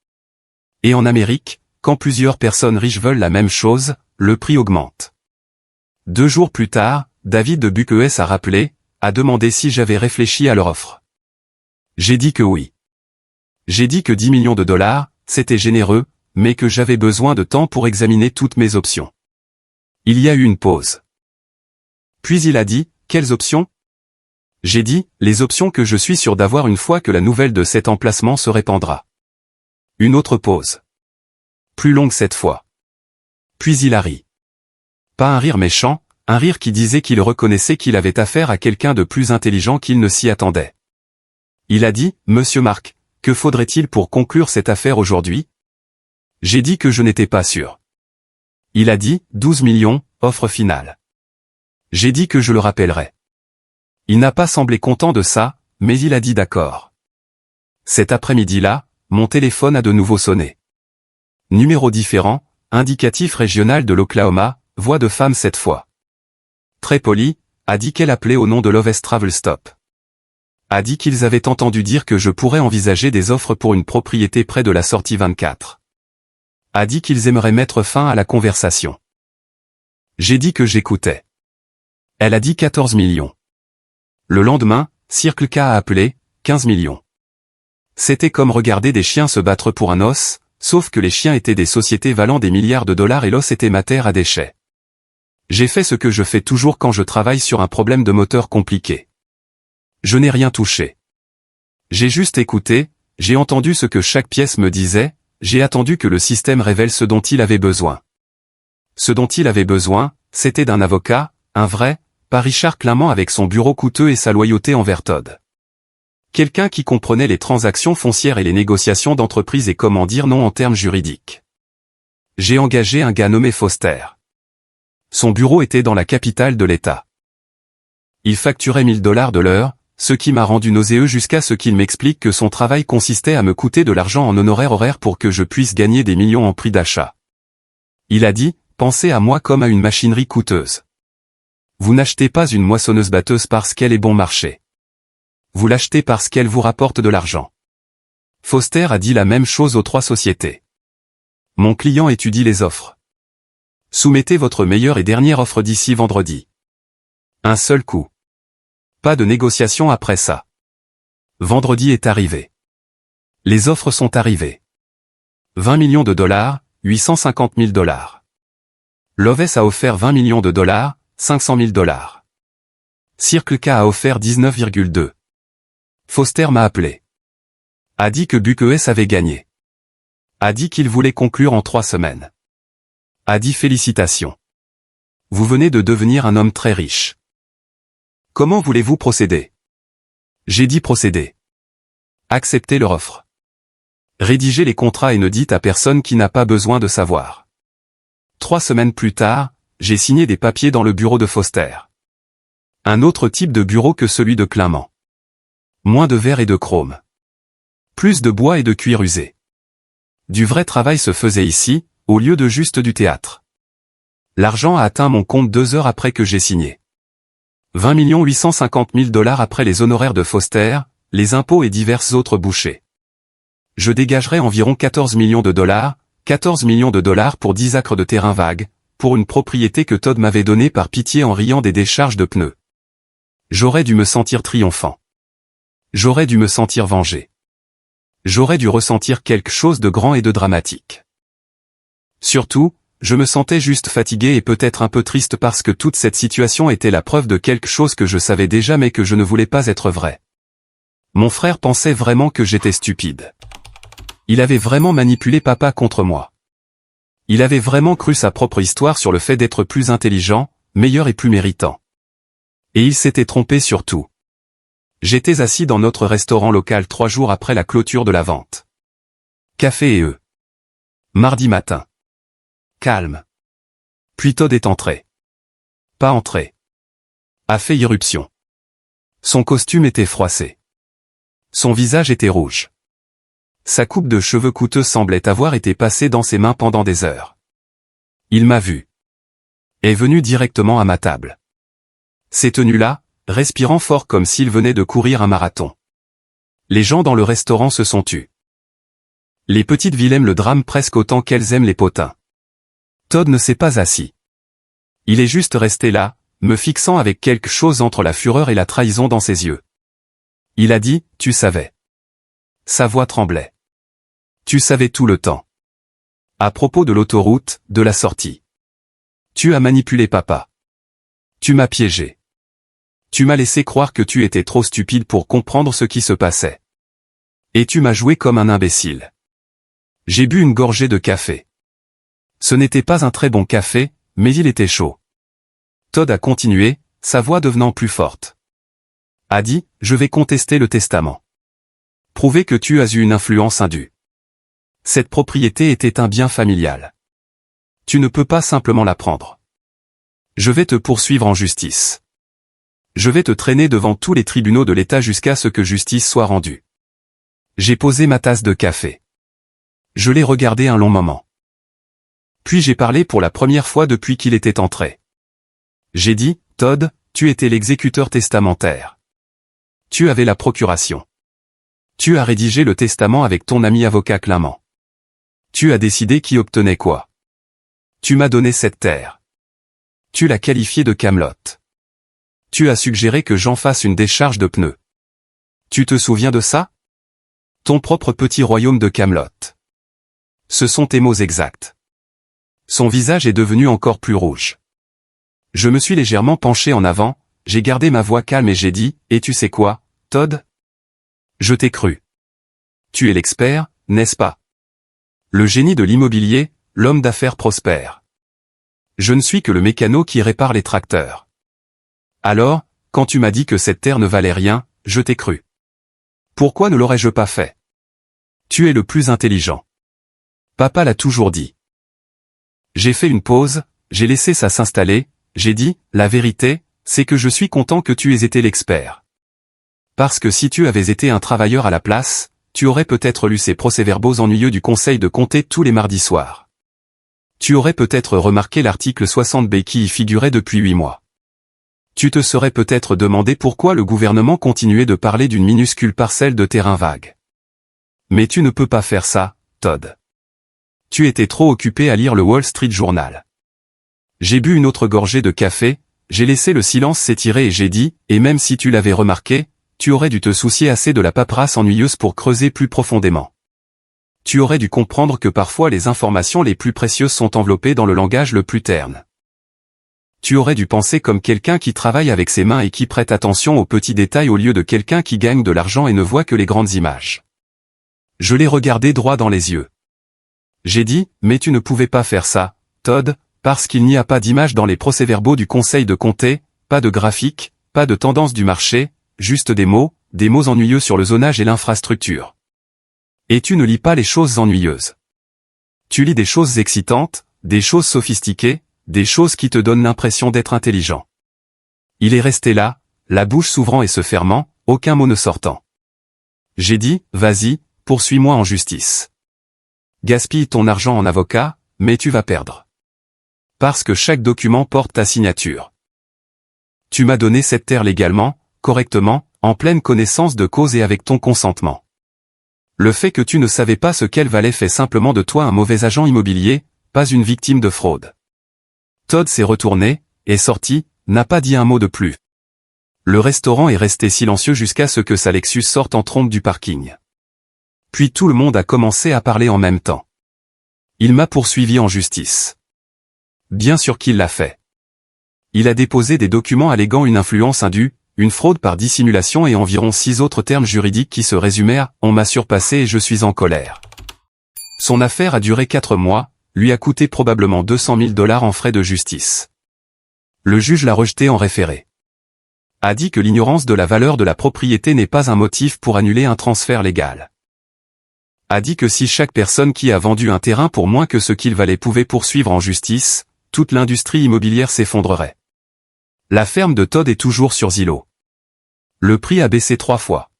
Et en Amérique, quand plusieurs personnes riches veulent la même chose, le prix augmente. 2 jours plus tard, David de Bucqueès a rappelé, a demandé si j'avais réfléchi à leur offre. J'ai dit que oui. J'ai dit que 10 millions de dollars, c'était généreux, mais que j'avais besoin de temps pour examiner toutes mes options. Il y a eu une pause. Puis il a dit, quelles options? J'ai dit, les options que je suis sûr d'avoir une fois que la nouvelle de cet emplacement se répandra. Une autre pause. Plus longue cette fois. Puis il a ri. Pas un rire méchant, un rire qui disait qu'il reconnaissait qu'il avait affaire à quelqu'un de plus intelligent qu'il ne s'y attendait. Il a dit, Monsieur Mark, que faudrait-il pour conclure cette affaire aujourd'hui? J'ai dit que je n'étais pas sûr. Il a dit, 12 millions, offre finale. J'ai dit que je le rappellerais. Il n'a pas semblé content de ça, mais il a dit d'accord. Cet après-midi-là, mon téléphone a de nouveau sonné. Numéro différent, indicatif régional de l'Oklahoma, voix de femme cette fois. Très poli, a dit qu'elle appelait au nom de Loves Travel Stop. A dit qu'ils avaient entendu dire que je pourrais envisager des offres pour une propriété près de la sortie 24. A dit qu'ils aimeraient mettre fin à la conversation. J'ai dit que j'écoutais. Elle a dit 14 millions. Le lendemain, Circle K a appelé, 15 millions. C'était comme regarder des chiens se battre pour un os, sauf que les chiens étaient des sociétés valant des milliards de dollars et l'os était matière à déchets. J'ai fait ce que je fais toujours quand je travaille sur un problème de moteur compliqué. Je n'ai rien touché. J'ai juste écouté, j'ai entendu ce que chaque pièce me disait, j'ai attendu que le système révèle ce dont il avait besoin. Ce dont il avait besoin, c'était d'un avocat, un vrai, pas Richard Clamant avec son bureau coûteux et sa loyauté envers Todd. Quelqu'un qui comprenait les transactions foncières et les négociations d'entreprise et comment dire non en termes juridiques. J'ai engagé un gars nommé Foster. Son bureau était dans la capitale de l'État. Il facturait 1000 dollars de l'heure, ce qui m'a rendu nauséeux jusqu'à ce qu'il m'explique que son travail consistait à me coûter de l'argent en horaire pour que je puisse gagner des millions en prix d'achat. Il a dit, pensez à moi comme à une machinerie coûteuse. Vous n'achetez pas une moissonneuse-batteuse parce qu'elle est bon marché. Vous l'achetez parce qu'elle vous rapporte de l'argent. Foster a dit la même chose aux 3 sociétés. Mon client étudie les offres. Soumettez votre meilleure et dernière offre d'ici vendredi. Un seul coup. Pas de négociation après ça. Vendredi est arrivé. Les offres sont arrivées. 20 millions de dollars, 850 000 dollars. Loves a offert 20 millions de dollars, 500 000 dollars. Circle K a offert 19,2. Foster m'a appelé. A dit que Bucqueès avait gagné. A dit qu'il voulait conclure en 3 semaines. A dit félicitations. Vous venez de devenir un homme très riche. Comment voulez-vous procéder? J'ai dit procéder. Acceptez leur offre. Rédigez les contrats et ne dites à personne qui n'a pas besoin de savoir. 3 semaines plus tard, j'ai signé des papiers dans le bureau de Foster. Un autre type de bureau que celui de Clamant. Moins de verre et de chrome. Plus de bois et de cuir usé. Du vrai travail se faisait ici, au lieu de juste du théâtre. L'argent a atteint mon compte 2 heures après que j'ai signé. 20 850 000 dollars après les honoraires de Foster, les impôts et diverses autres bouchées. Je dégagerai environ 14 millions de dollars, 14 millions de dollars pour 10 acres de terrain vague, pour une propriété que Todd m'avait donnée par pitié en riant des décharges de pneus. J'aurais dû me sentir triomphant. J'aurais dû me sentir vengé. J'aurais dû ressentir quelque chose de grand et de dramatique. Surtout, Je me sentais juste fatigué et peut-être un peu triste parce que toute cette situation était la preuve de quelque chose que je savais déjà mais que je ne voulais pas être vrai. Mon frère pensait vraiment que j'étais stupide. Il avait vraiment manipulé papa contre moi. Il avait vraiment cru sa propre histoire sur le fait d'être plus intelligent, meilleur et plus méritant. Et il s'était trompé sur tout. J'étais assis dans notre restaurant local 3 jours après la clôture de la vente. Café et œufs. Mardi matin. Calme. Puis Todd est entré. Pas entré. A fait irruption. Son costume était froissé. Son visage était rouge. Sa coupe de cheveux coûteuse semblait avoir été passée dans ses mains pendant des heures. Il m'a vu. Est venu directement à ma table. S'est tenu là, respirant fort comme s'il venait de courir un marathon. Les gens dans le restaurant se sont tus. Les petites villes aiment le drame presque autant qu'elles aiment les potins. Todd ne s'est pas assis. Il est juste resté là, me fixant avec quelque chose entre la fureur et la trahison dans ses yeux. Il a dit, tu savais. Sa voix tremblait. Tu savais tout le temps. À propos de l'autoroute, de la sortie. Tu as manipulé papa. Tu m'as piégé. Tu m'as laissé croire que tu étais trop stupide pour comprendre ce qui se passait. Et tu m'as joué comme un imbécile. J'ai bu une gorgée de café. Ce n'était pas un très bon café, mais il était chaud. Todd a continué, sa voix devenant plus forte. A dit, je vais contester le testament. Prouver que tu as eu une influence indue. Cette propriété était un bien familial. Tu ne peux pas simplement la prendre. Je vais te poursuivre en justice. Je vais te traîner devant tous les tribunaux de l'État jusqu'à ce que justice soit rendue. J'ai posé ma tasse de café. Je l'ai regardé un long moment. Puis j'ai parlé pour la première fois depuis qu'il était entré. J'ai dit, Todd, tu étais l'exécuteur testamentaire. Tu avais la procuration. Tu as rédigé le testament avec ton ami avocat Clément. Tu as décidé qui obtenait quoi. Tu m'as donné cette terre. Tu l'as qualifiée de Camelot. Tu as suggéré que j'en fasse une décharge de pneus. Tu te souviens de ça? Ton propre petit royaume de Camelot. Ce sont tes mots exacts. Son visage est devenu encore plus rouge. Je me suis légèrement penché en avant, j'ai gardé ma voix calme et j'ai dit, et tu sais quoi, Todd? Je t'ai cru. Tu es l'expert, n'est-ce pas? Le génie de l'immobilier, l'homme d'affaires prospère. Je ne suis que le mécano qui répare les tracteurs. Alors, quand tu m'as dit que cette terre ne valait rien, je t'ai cru. Pourquoi ne l'aurais-je pas fait? Tu es le plus intelligent. Papa l'a toujours dit. J'ai fait une pause, j'ai laissé ça s'installer, j'ai dit, la vérité, c'est que je suis content que tu aies été l'expert. Parce que si tu avais été un travailleur à la place, tu aurais peut-être lu ces procès-verbaux ennuyeux du conseil de comté tous les mardis soirs. Tu aurais peut-être remarqué l'article 60B qui y figurait depuis 8 mois. Tu te serais peut-être demandé pourquoi le gouvernement continuait de parler d'une minuscule parcelle de terrain vague. Mais tu ne peux pas faire ça, Todd. Tu étais trop occupé à lire le Wall Street Journal. J'ai bu une autre gorgée de café, j'ai laissé le silence s'étirer et j'ai dit, et même si tu l'avais remarqué, tu aurais dû te soucier assez de la paperasse ennuyeuse pour creuser plus profondément. Tu aurais dû comprendre que parfois les informations les plus précieuses sont enveloppées dans le langage le plus terne. Tu aurais dû penser comme quelqu'un qui travaille avec ses mains et qui prête attention aux petits détails au lieu de quelqu'un qui gagne de l'argent et ne voit que les grandes images. Je l'ai regardé droit dans les yeux. J'ai dit, mais tu ne pouvais pas faire ça, Todd, parce qu'il n'y a pas d'image dans les procès-verbaux du conseil de comté, pas de graphique, pas de tendance du marché, juste des mots ennuyeux sur le zonage et l'infrastructure. Et tu ne lis pas les choses ennuyeuses. Tu lis des choses excitantes, des choses sophistiquées, des choses qui te donnent l'impression d'être intelligent. Il est resté là, la bouche s'ouvrant et se fermant, aucun mot ne sortant. J'ai dit, vas-y, poursuis-moi en justice. Gaspille ton argent en avocat, mais tu vas perdre. Parce que chaque document porte ta signature. Tu m'as donné cette terre légalement, correctement, en pleine connaissance de cause et avec ton consentement. Le fait que tu ne savais pas ce qu'elle valait fait simplement de toi un mauvais agent immobilier, pas une victime de fraude. Todd s'est retourné, est sorti, n'a pas dit un mot de plus. Le restaurant est resté silencieux jusqu'à ce que sa Lexus sorte en trombe du parking. Puis tout le monde a commencé à parler en même temps. Il m'a poursuivi en justice. Bien sûr qu'il l'a fait. Il a déposé des documents alléguant une influence indue, une fraude par dissimulation et environ 6 autres termes juridiques qui se résumaient à « on m'a surpassé et je suis en colère ». Son affaire a duré 4 mois, lui a coûté probablement 200 000 $ en frais de justice. Le juge l'a rejeté en référé. A dit que l'ignorance de la valeur de la propriété n'est pas un motif pour annuler un transfert légal. A dit que si chaque personne qui a vendu un terrain pour moins que ce qu'il valait pouvait poursuivre en justice, toute l'industrie immobilière s'effondrerait. La ferme de Todd est toujours sur Zillow. Le prix a baissé 3 fois.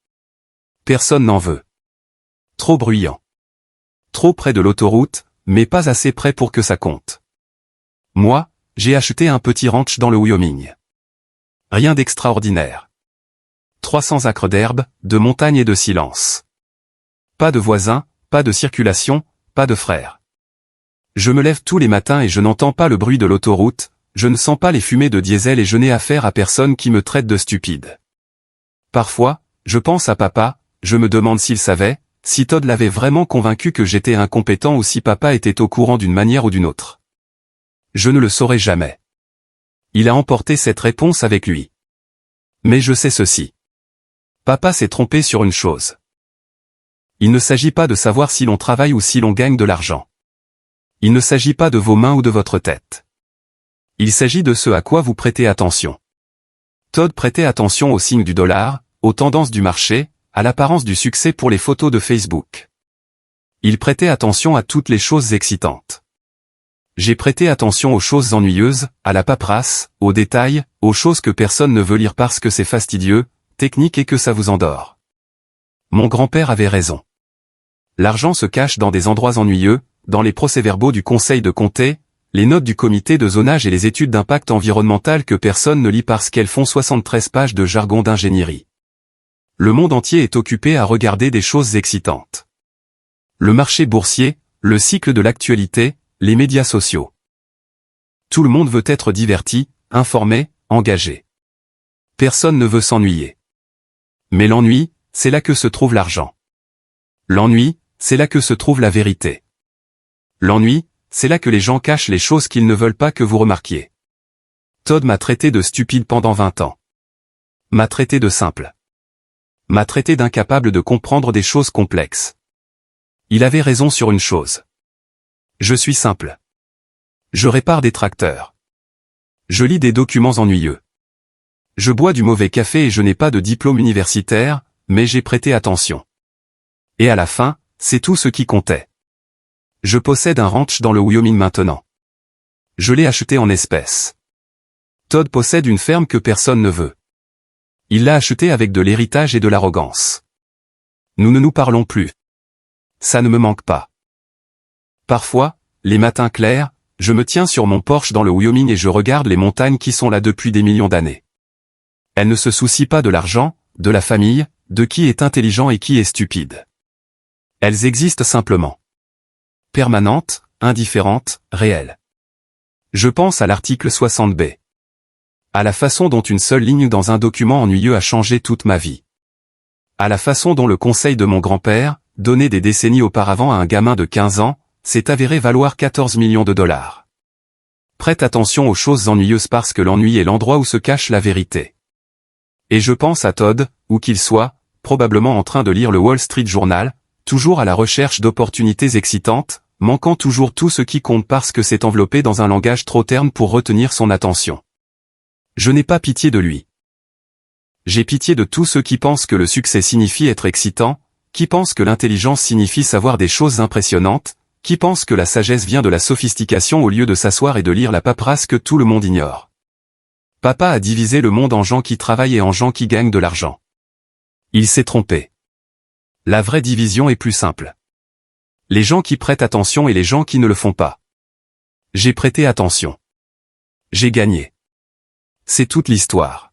Personne n'en veut. Trop bruyant. Trop près de l'autoroute, mais pas assez près pour que ça compte. Moi, j'ai acheté un petit ranch dans le Wyoming. Rien d'extraordinaire. 300 acres d'herbe, de montagne et de silence. Pas de voisins, pas de circulation, pas de frères. Je me lève tous les matins et je n'entends pas le bruit de l'autoroute, je ne sens pas les fumées de diesel et je n'ai affaire à personne qui me traite de stupide. Parfois, je pense à papa, je me demande s'il savait, si Todd l'avait vraiment convaincu que j'étais incompétent ou si papa était au courant d'une manière ou d'une autre. Je ne le saurai jamais. Il a emporté cette réponse avec lui. Mais je sais ceci. Papa s'est trompé sur une chose. Il ne s'agit pas de savoir si l'on travaille ou si l'on gagne de l'argent. Il ne s'agit pas de vos mains ou de votre tête. Il s'agit de ce à quoi vous prêtez attention. Todd prêtait attention aux signes du dollar, aux tendances du marché, à l'apparence du succès pour les photos de Facebook. Il prêtait attention à toutes les choses excitantes. J'ai prêté attention aux choses ennuyeuses, à la paperasse, aux détails, aux choses que personne ne veut lire parce que c'est fastidieux, technique et que ça vous endort. Mon grand-père avait raison. L'argent se cache dans des endroits ennuyeux, dans les procès-verbaux du conseil de comté, les notes du comité de zonage et les études d'impact environnemental que personne ne lit parce qu'elles font 73 pages de jargon d'ingénierie. Le monde entier est occupé à regarder des choses excitantes. Le marché boursier, le cycle de l'actualité, les médias sociaux. Tout le monde veut être diverti, informé, engagé. Personne ne veut s'ennuyer. Mais l'ennui, c'est là que se trouve l'argent. L'ennui, c'est là que se trouve la vérité. L'ennui, c'est là que les gens cachent les choses qu'ils ne veulent pas que vous remarquiez. Todd m'a traité de stupide pendant 20 ans. M'a traité de simple. M'a traité d'incapable de comprendre des choses complexes. Il avait raison sur une chose. Je suis simple. Je répare des tracteurs. Je lis des documents ennuyeux. Je bois du mauvais café et je n'ai pas de diplôme universitaire, mais j'ai prêté attention. Et à la fin, c'est tout ce qui comptait. Je possède un ranch dans le Wyoming maintenant. Je l'ai acheté en espèces. Todd possède une ferme que personne ne veut. Il l'a achetée avec de l'héritage et de l'arrogance. Nous ne nous parlons plus. Ça ne me manque pas. Parfois, les matins clairs, je me tiens sur mon porche dans le Wyoming et je regarde les montagnes qui sont là depuis des millions d'années. Elles ne se soucient pas de l'argent, de la famille, de qui est intelligent et qui est stupide. Elles existent simplement. Permanentes, indifférentes, réelles. Je pense à l'article 60B. À la façon dont une seule ligne dans un document ennuyeux a changé toute ma vie. À la façon dont le conseil de mon grand-père, donné des décennies auparavant à un gamin de 15 ans, s'est avéré valoir 14 millions de $. Prête attention aux choses ennuyeuses parce que l'ennui est l'endroit où se cache la vérité. Et je pense à Todd, où qu'il soit, probablement en train de lire le Wall Street Journal, toujours à la recherche d'opportunités excitantes, manquant toujours tout ce qui compte parce que c'est enveloppé dans un langage trop terne pour retenir son attention. Je n'ai pas pitié de lui. J'ai pitié de tous ceux qui pensent que le succès signifie être excitant, qui pensent que l'intelligence signifie savoir des choses impressionnantes, qui pensent que la sagesse vient de la sophistication au lieu de s'asseoir et de lire la paperasse que tout le monde ignore. Papa a divisé le monde en gens qui travaillent et en gens qui gagnent de l'argent. Il s'est trompé. La vraie division est plus simple. Les gens qui prêtent attention et les gens qui ne le font pas. J'ai prêté attention. J'ai gagné. C'est toute l'histoire.